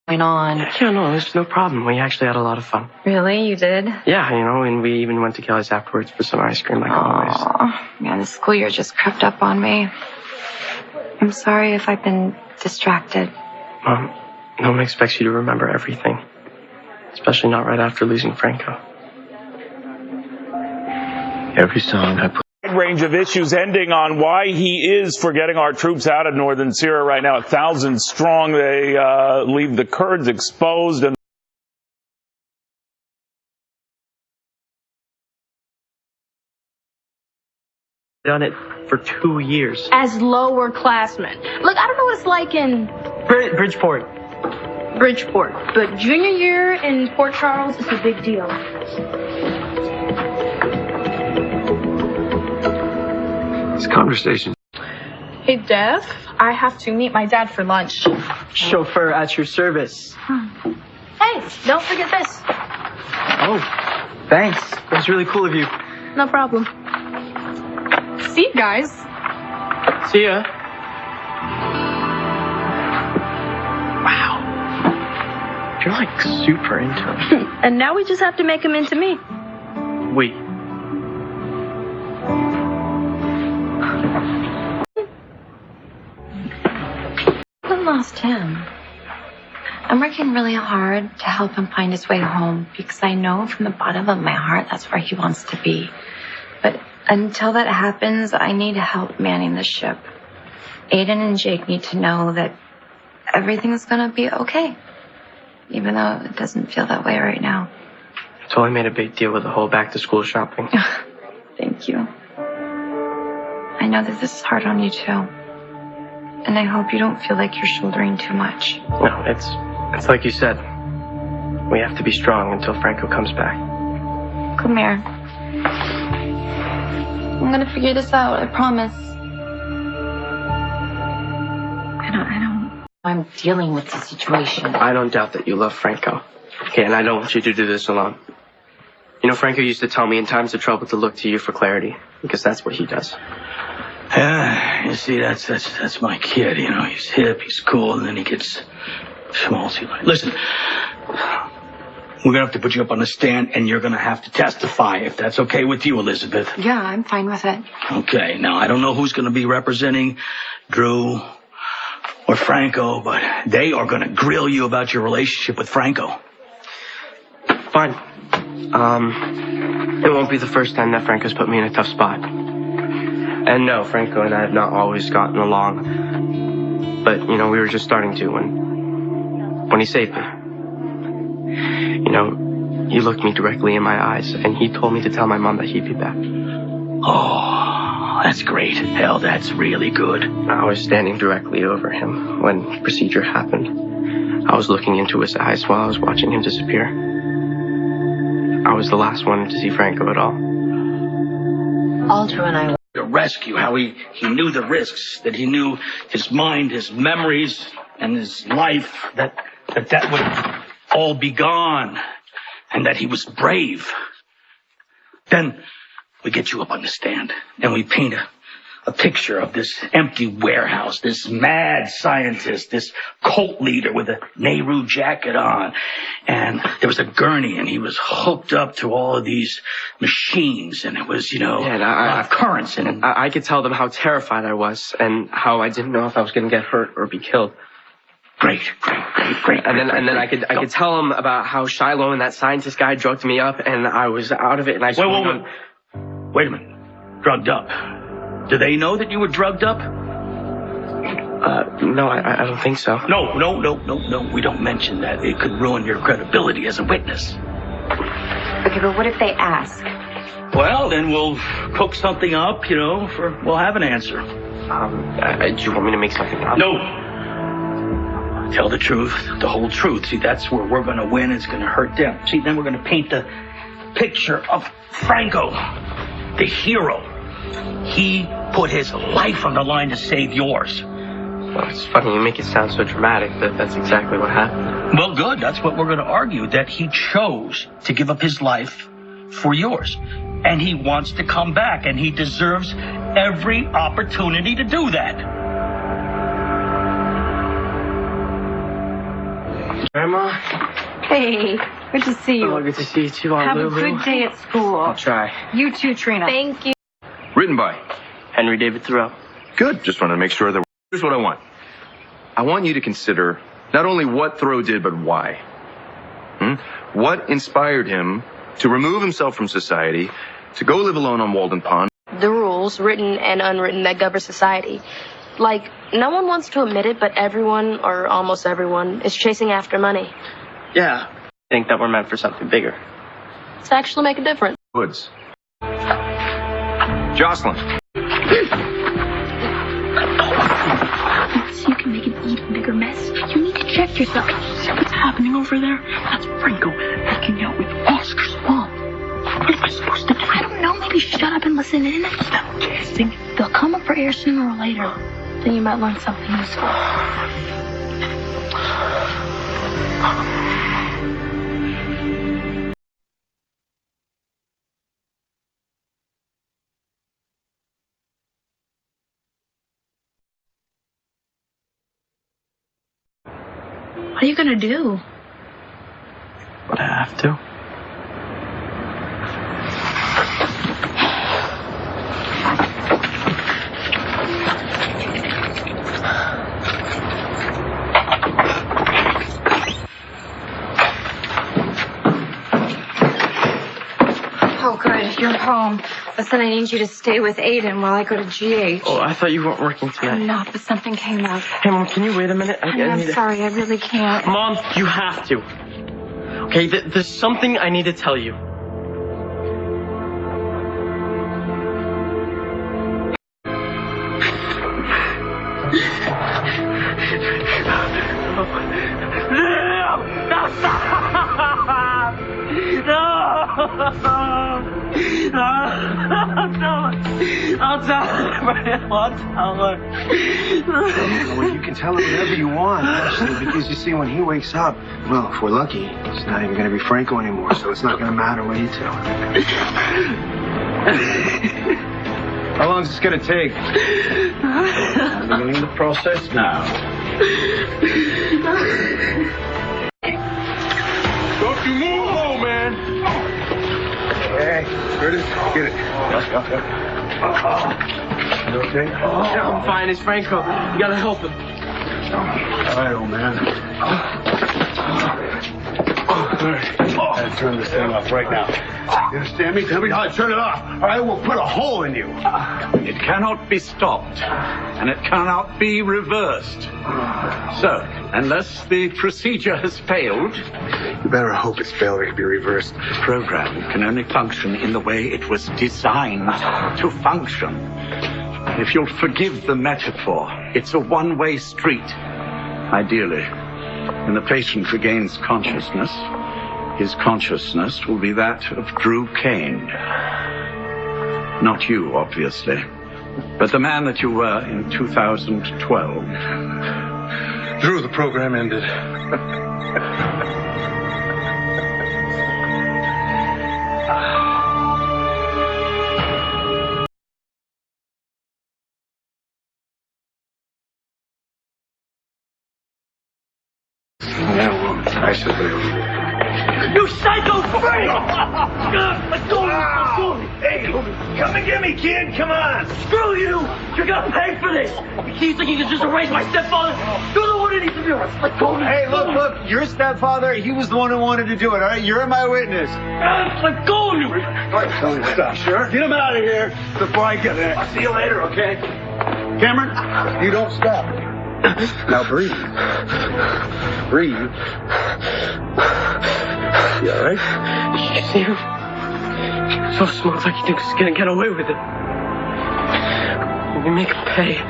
going on. Yeah, no, there's no problem. We actually had a lot of fun. Really? You did? Yeah, and we even went to Kelly's afterwards for some ice cream like always. Yeah, the school year just crept up on me. I'm sorry if I've been distracted. Mom, no one expects you to remember everything. Especially not right after losing Franco. Every song I put. Range of issues ending on why he is for getting our troops out of northern Syria right now. 1,000 strong. They leave the Kurds exposed and Done it for 2 years. As lowerclassmen. Look, I don't know what it's like in Bridgeport, but junior year in Port Charles is a big deal. This conversation. Hey, Dev, I have to meet my dad for lunch. chauffeur at your service. Hey, don't forget this. Oh, thanks. That's really cool of you. No problem. See you guys. See ya. Wow. You're like super into him. And now we just have to make him into me. We. I lost him. I'm working really hard to help him find his way home because I know from the bottom of my heart that's where he wants to be. But until that happens, I need help manning the ship. Aiden and Jake need to know that everything's gonna be okay, even though it doesn't feel that way right now. I totally made a big deal with the whole back-to-school shopping. Thank you. I know that this is hard on you too. And I hope you don't feel like you're shouldering too much. No, it's like you said. We have to be strong until Franco comes back. Come here. I'm gonna figure this out, I promise. I'm dealing with the situation. I don't doubt that you love Franco. Okay, and I don't want you to do this alone. You know, Franco used to tell me in times of trouble to look to you for clarity, because that's what he does. You see, that's my kid. You know, he's hip, he's cool, and then he gets schmaltzy. Listen, we're gonna have to put you up on the stand, and you're gonna have to testify if that's okay with you, Elizabeth. Yeah, I'm fine with it. Okay. Now I don't know who's gonna be representing Drew or Franco, but they are gonna grill you about your relationship with Franco. Fine. It won't be the first time that Franco's put me in a tough spot. And no, Franco and I have not always gotten along. But, we were just starting to when he saved me. He looked me directly in my eyes, and he told me to tell my mom that he'd be back. Oh, that's great. Hell, that's really good. I was standing directly over him when the procedure happened. I was looking into his eyes while I was watching him disappear. I was the last one to see Franco at all. All Drew and I The rescue, how he knew the risks, that he knew his mind, his memories, and his life, that would all be gone, and that he was brave. Then we get you up on the stand, and we paint a picture of this empty warehouse, this mad scientist, this cult leader with a Nehru jacket on. And there was a gurney, and he was hooked up to all of these machines, and it was, a lot of currents in it. I could tell them how terrified I was, and how I didn't know if I was going to get hurt or be killed. Great. And then I could tell them about how Shiloh and that scientist guy drugged me up, and I was out of it, and I... Wait a minute. Drugged up. Do they know that you were drugged up? No, I don't think so. No. We don't mention that. It could ruin your credibility as a witness. Okay, but what if they ask? Well, then we'll cook something up, we'll have an answer. Do you want me to make something up? No. Tell the truth, the whole truth. See, that's where we're going to win. It's going to hurt them. See, then we're going to paint the picture of Franco, the hero. He put his life on the line to save yours. Well, it's funny you make it sound so dramatic, but that's exactly what happened. Well, good. That's what we're going to argue, that he chose to give up his life for yours. And he wants to come back, and he deserves every opportunity to do that. Grandma? Hey, good to see you. Oh, good to see you too, Aunt Have Lulu. a good day at school. I'll try. You too, Trina. Thank you. Written by. Henry David Thoreau. Good. Just wanted to make sure that. Here's what I want. I want you to consider not only what Thoreau did, but why. What inspired him to remove himself from society, to go live alone on Walden Pond? The rules, written and unwritten, that govern society. Like, no one wants to admit it, but everyone, or almost everyone, is chasing after money. Yeah. I think that we're meant for something bigger. To actually make a difference. Woods. Jocelyn. So you can make an even bigger mess. You need to check yourself. See what's happening over there? That's Franco hanging out with Oscar's mom. What am I supposed to do? I don't know. Maybe shut up and listen in. Stop guessing. They'll come up for air sooner or later. Then you might learn something useful. What are you gonna do? But I have to. Oh, good. You're home. Listen, I need you to stay with Aiden while I go to GH. Oh, I thought you weren't working I'm tonight. not, but something came up. Hey, Mom, can you wait a minute? Honey, I'm sorry. I really can't. Mom, you have to. Okay, there's something I need to tell you. I'll tell her. Well, you can tell him whatever you want, actually, because you see, when he wakes up, well, if we're lucky, he's not even going to be Franco anymore, so it's not going to matter what you tell him. How long is this going to take? Beginning the process now. Don't you move, old man! Hey, Curtis, get it. Let's go. You okay? Yeah, I'm fine. It's Franco. You gotta help him. All right, old man. All right. I'll turn this thing off right now. You understand me? Tell me how to turn it off, or I will put a hole in you. It cannot be stopped, and it cannot be reversed. So, unless the procedure has failed, You better hope its failure can be reversed. the program can only function in the way it was designed to function. If you'll forgive the metaphor, it's a one-way street, ideally. When the patient regains consciousness, his consciousness will be that of Drew Kane. Not you, obviously, but the man that you were in 2012. Drew, the program ended. Yeah, well, I should be. You psycho freak! Let go of me! Hey, come and get me, kid. Come on. Screw you! You're gonna pay for this! You think you can just erase my stepfather? You're the one who needs to be arrested. Let go of me! Hey, look, your stepfather, he was the one who wanted to do it, all right? You're my witness. Let go of me! All right, tell me stop. Sure? Get him out of here before I get there. I'll see you later, okay? Cameron, you don't stop. Now breathe. Breathe. You all right? You see him? So smart, like he thinks he's gonna get away with it. We make him pay.